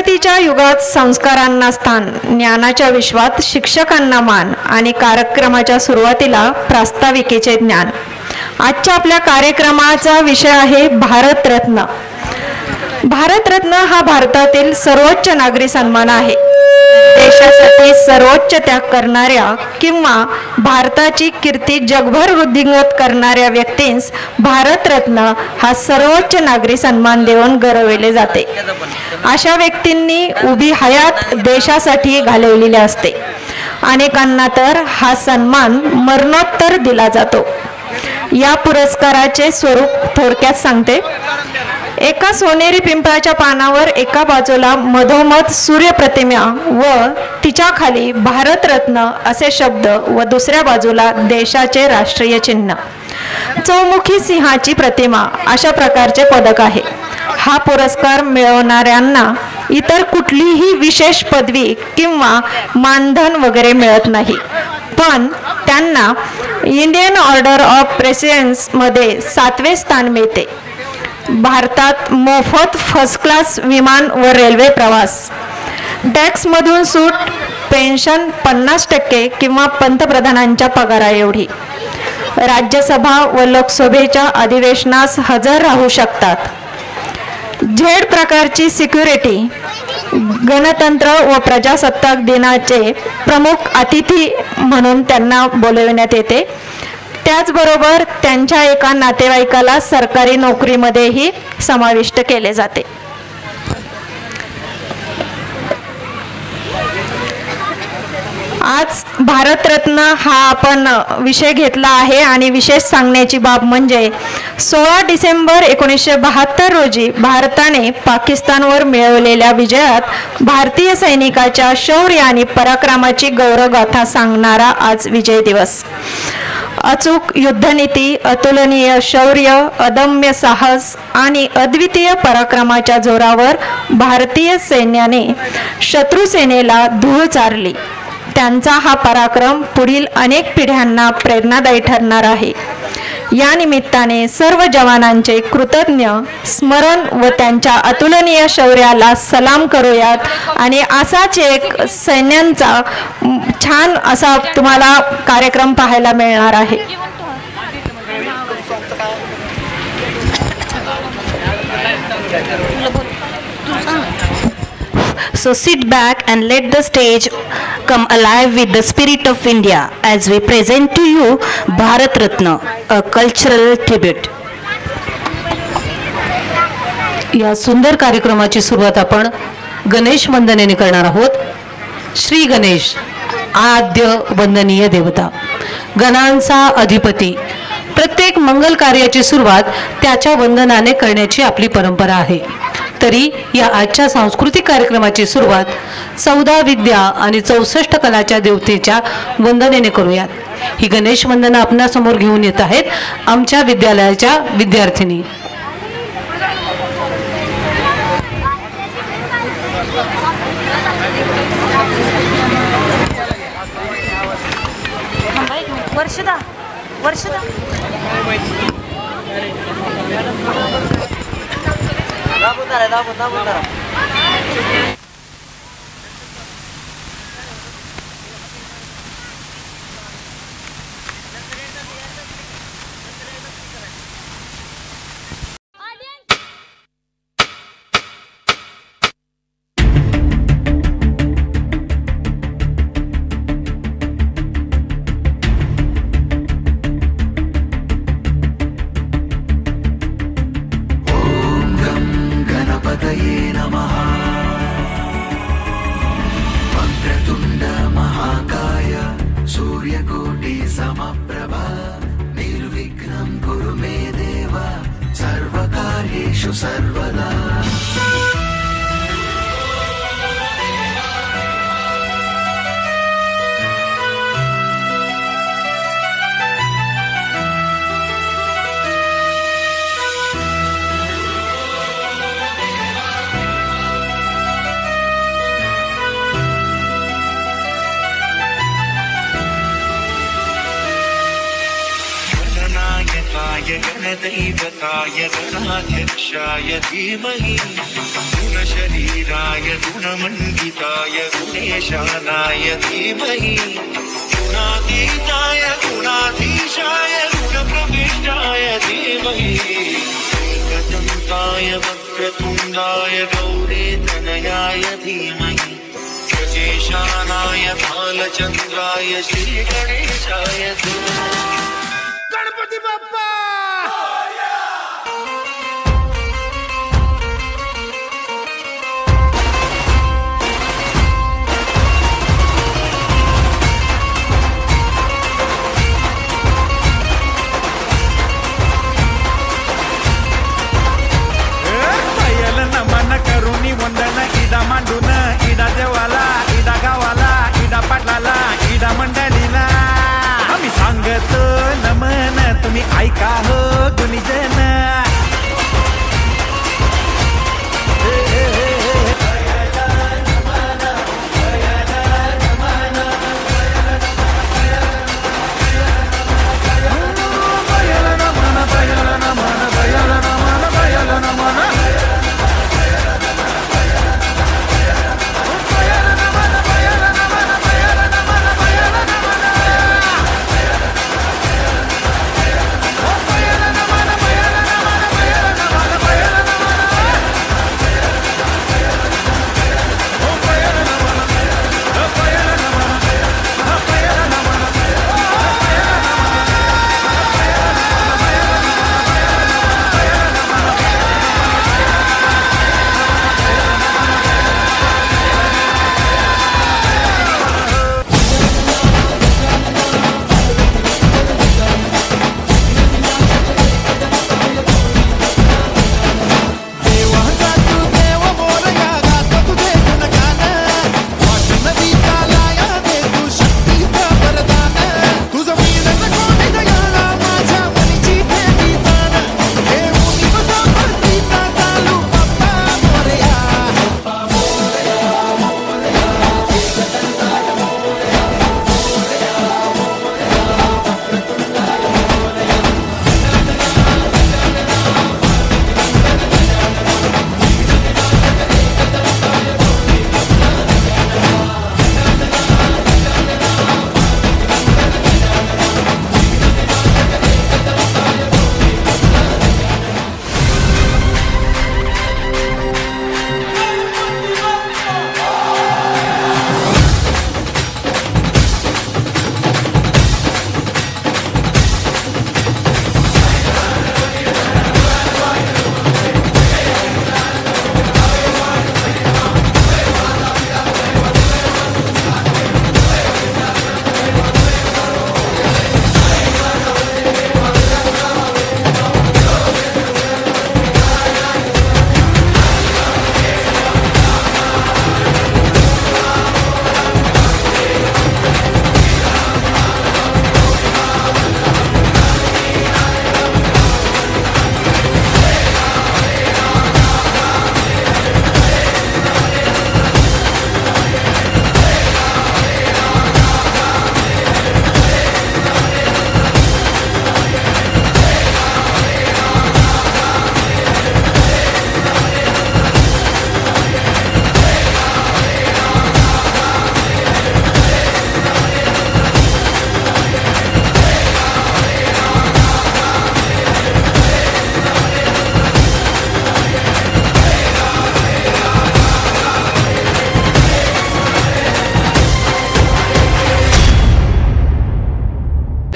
प्रगतीच्या युगात संस्कारांना स्थान, ज्ञानाच्या विश्वात शिक्षकांना मान आणि कार्यक्रमाच्या सुरुवातीला प्रास्ताविकेचे ज्ञान. आजच्या आपल्या कार्यक्रमाचा विषय आहे भारतरत्न. भारतरत्न हा भारतातील सर्वोच्च नागरी सन्मान आहे. देशासाठी सर्वोच्च त्याग करणाऱ्या किंवा भारताची कीर्ती जगभर वृद्धिंगत करणाऱ्या व्यक्तींस भारतरत्न हा सर्वोच्च नागरी सन्मान देऊन गौरविले जाते. अशा व्यक्तींनी उभी हयात देशासाठी घालवलेली असते. अनेकांना तर हा सन्मान मरणोत्तर दिला जातो. या पुरस्काराचे स्वरूप थोडक्यात सांगते. एका सोनेरी पिंपळाच्या पानावर एका बाजूला मधोमध सूर्यप्रतिमा व तिच्या खाली भारतरत्न असे शब्द व दुसऱ्या बाजूला देशाचे राष्ट्रीय चिन्ह, चौमुखी सिंहाची प्रतिमा अशा प्रकारचे पदक आहे. हा पुरस्कार मिळवणाऱ्यांना इतर कुठलीही विशेष पदवी किंवा मानधन वगैरे मिळत नाही, पण त्यांना इंडियन ऑर्डर ऑफ प्रेसिडेन्स मध्ये 7वे स्थान मिळते. भारतात मोफत फर्स्ट क्लास विमान व रेल्वे प्रवास, टॅक्समधून सूट, पेन्शन 50% किंवा पंतप्रधानांच्या पगारा एवढी, राज्यसभा व लोकसभेच्या अधिवेशनास हजर राहू शकतात, झेड प्रकारची सिक्युरिटी, गणतंत्र व प्रजासत्ताक दिनाचे प्रमुख अतिथी म्हणून त्यांना बोलविण्यात येते. त्याचबरोबर त्यांच्या एका नातेवाईकाला सरकारी नोकरीमध्येही समाविष्ट केले जाते. आज भारतरत्न हा आपण विषय घेतला आहे आणि विशेष सांगण्याची बाब म्हणजे 16 डिसेंबर 1972 रोजी भारताने पाकिस्तानवर मिळवलेल्या विजयात भारतीय सैनिकाच्या शौर्य आणि पराक्रमाची गौरवगाथा सांगणारा आज विजय दिवस. अचूक युद्धनीती, अतुलनीय शौर्य, अदम्य साहस आणि अद्वितीय पराक्रमाच्या जोरावर भारतीय सैन्याने शत्रू सेनेला धूळ चारली. त्यांचा हा पराक्रम पुढील अनेक पिढ्यांना प्रेरणादायी ठरणार आहे. या निमित्ताने सर्व जवानांचे कृतज्ञ स्मरण व त्यांच्या अतुलनीय शौर्याला सलाम करूयात आणि असाच एक सैन्यांचा छान असा तुम्हाला कार्यक्रम पाहायला मिळणार आहे. So sit back and let the stage come alive with the spirit of India as we present to you Bharat Ratna, a cultural tribute. या सुंदर कार्यक्रमाची सुरुवात आपण गणेश वंदनेने करणार आहोत. श्री गणेश आद्य वंदनीय देवता, गणांचा अधिपती. प्रत्येक मंगल कार्याची सुरुवात त्याच्या वंदनाने करण्याची आपली परंपरा आहे. तरी या आजच्या सांस्कृतिक कार्यक्रमाची सुरुवात 14 विद्या आणि 64 कलाच्या देवतेच्या वंदनेने करूयात. ही गणेश वंदना आपणासमोर घेऊन येत आहेत आमच्या विद्यालयाच्या विद्यार्थिनी. वर्षदा दाबून सर्वदा. गणदैवताय गणाध्यक्षाय धीमहि गुणशरीराय गुणराजगुणराय गुणमण्डिताय गुणेशानाय धीमहि गुणातीताय गुणाधीशाय गुणप्रविष्टाय धीमहि एकदन्ताय वक्रतुण्डाय गौरीतनयाय धीमहि गजेशानाय बालचन्द्राय श्रीगणेशाय धीमहि. गणपती बाप्पा